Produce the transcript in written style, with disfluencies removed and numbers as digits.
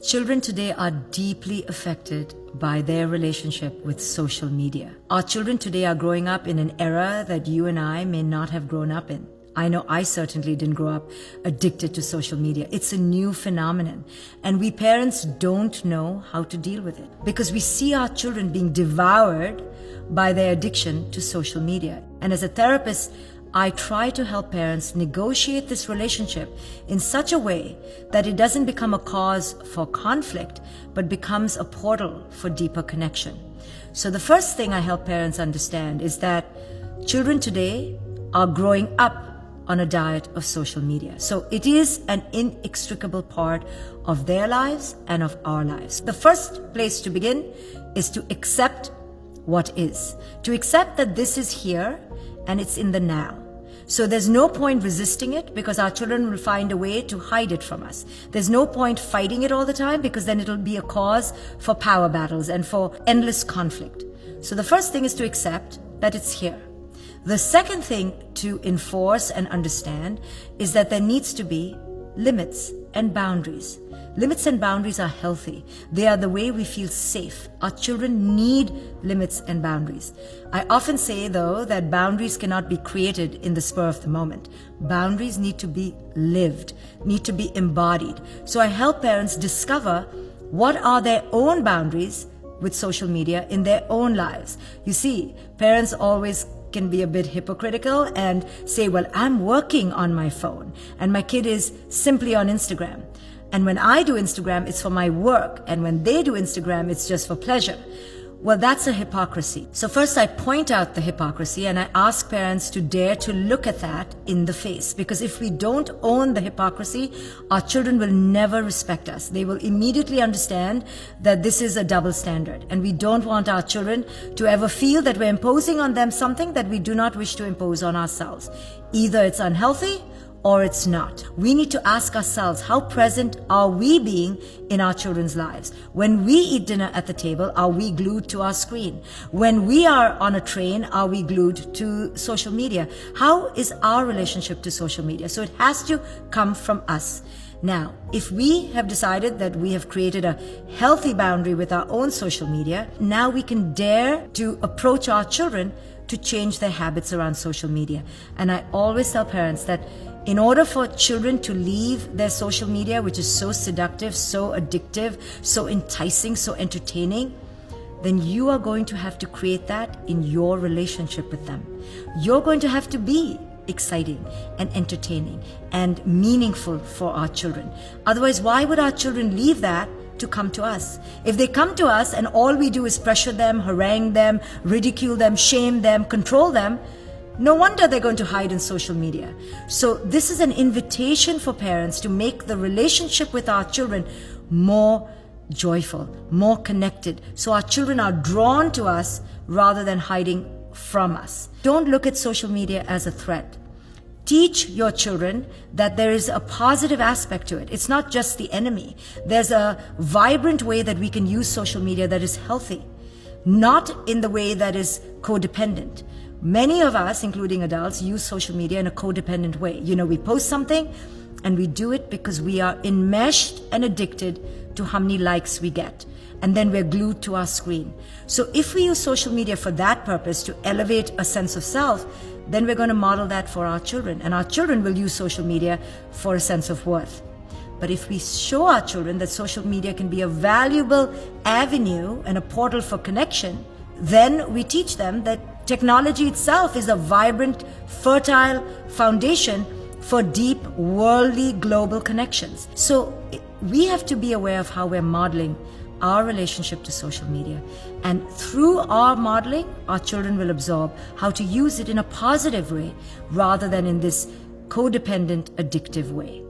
Children today are deeply affected by their relationship with social media. Our children today are growing up in an era that you and I may not have grown up in. I know I certainly didn't grow up addicted to social media. It's a new phenomenon, and we parents don't know how to deal with it because we see our children being devoured by their addiction to social media. And as a therapist, I try to help parents negotiate this relationship in such a way that it doesn't become a cause for conflict, but becomes a portal for deeper connection. So the first thing I help parents understand is that children today are growing up on a diet of social media. So it is an inextricable part of their lives and of our lives. The first place to begin is to accept what is. To accept that this is here and it's in the now. So there's no point resisting it because our children will find a way to hide it from us. There's no point fighting it all the time because then it'll be a cause for power battles and for endless conflict. So the first thing is to accept that it's here. The second thing to enforce and understand is that there needs to be limits and boundaries. Limits and boundaries are healthy. They are the way we feel safe. Our children need limits and boundaries. I often say, though, that boundaries cannot be created in the spur of the moment. Boundaries need to be lived, need to be embodied. So I help parents discover what are their own boundaries with social media in their own lives. You see, parents always can be a bit hypocritical and say, well, I'm working on my phone and my kid is simply on Instagram. And when I do Instagram, it's for my work. And when they do Instagram, it's just for pleasure. Well, that's a hypocrisy. So first I point out the hypocrisy and I ask parents to dare to look at that in the face. Because if we don't own the hypocrisy, our children will never respect us. They will immediately understand that this is a double standard. And we don't want our children to ever feel that we're imposing on them something that we do not wish to impose on ourselves. Either it's unhealthy or it's not. We need to ask ourselves, how present are we being in our children's lives? When we eat dinner at the table, are we glued to our screen? When we are on a train, are we glued to social media? How is our relationship to social media? So it has to come from us. Now, if we have decided that we have created a healthy boundary with our own social media, now we can dare to approach our children to change their habits around social media. And I always tell parents that in order for children to leave their social media, which is so seductive, so addictive, so enticing, so entertaining, then you are going to have to create that in your relationship with them. You're going to have to be exciting and entertaining and meaningful for our children. Otherwise, why would our children leave that to come to us? If they come to us and all we do is pressure them, harangue them, ridicule them, shame them, control them, no wonder they're going to hide in social media. So this is an invitation for parents to make the relationship with our children more joyful, more connected, so our children are drawn to us rather than hiding from us. Don't look at social media as a threat. Teach your children that there is a positive aspect to it. It's not just the enemy. There's a vibrant way that we can use social media that is healthy, not in the way that is codependent. Many of us, including adults, use social media in a codependent way. You know, we post something and we do it because we are enmeshed and addicted to how many likes we get. And then we're glued to our screen. So if we use social media for that purpose, to elevate a sense of self, then we're going to model that for our children. And our children will use social media for a sense of worth. But if we show our children that social media can be a valuable avenue and a portal for connection, then we teach them that technology itself is a vibrant, fertile foundation for deep, worldly, global connections. So we have to be aware of how we're modeling our relationship to social media. And through our modeling, our children will absorb how to use it in a positive way rather than in this codependent, addictive way.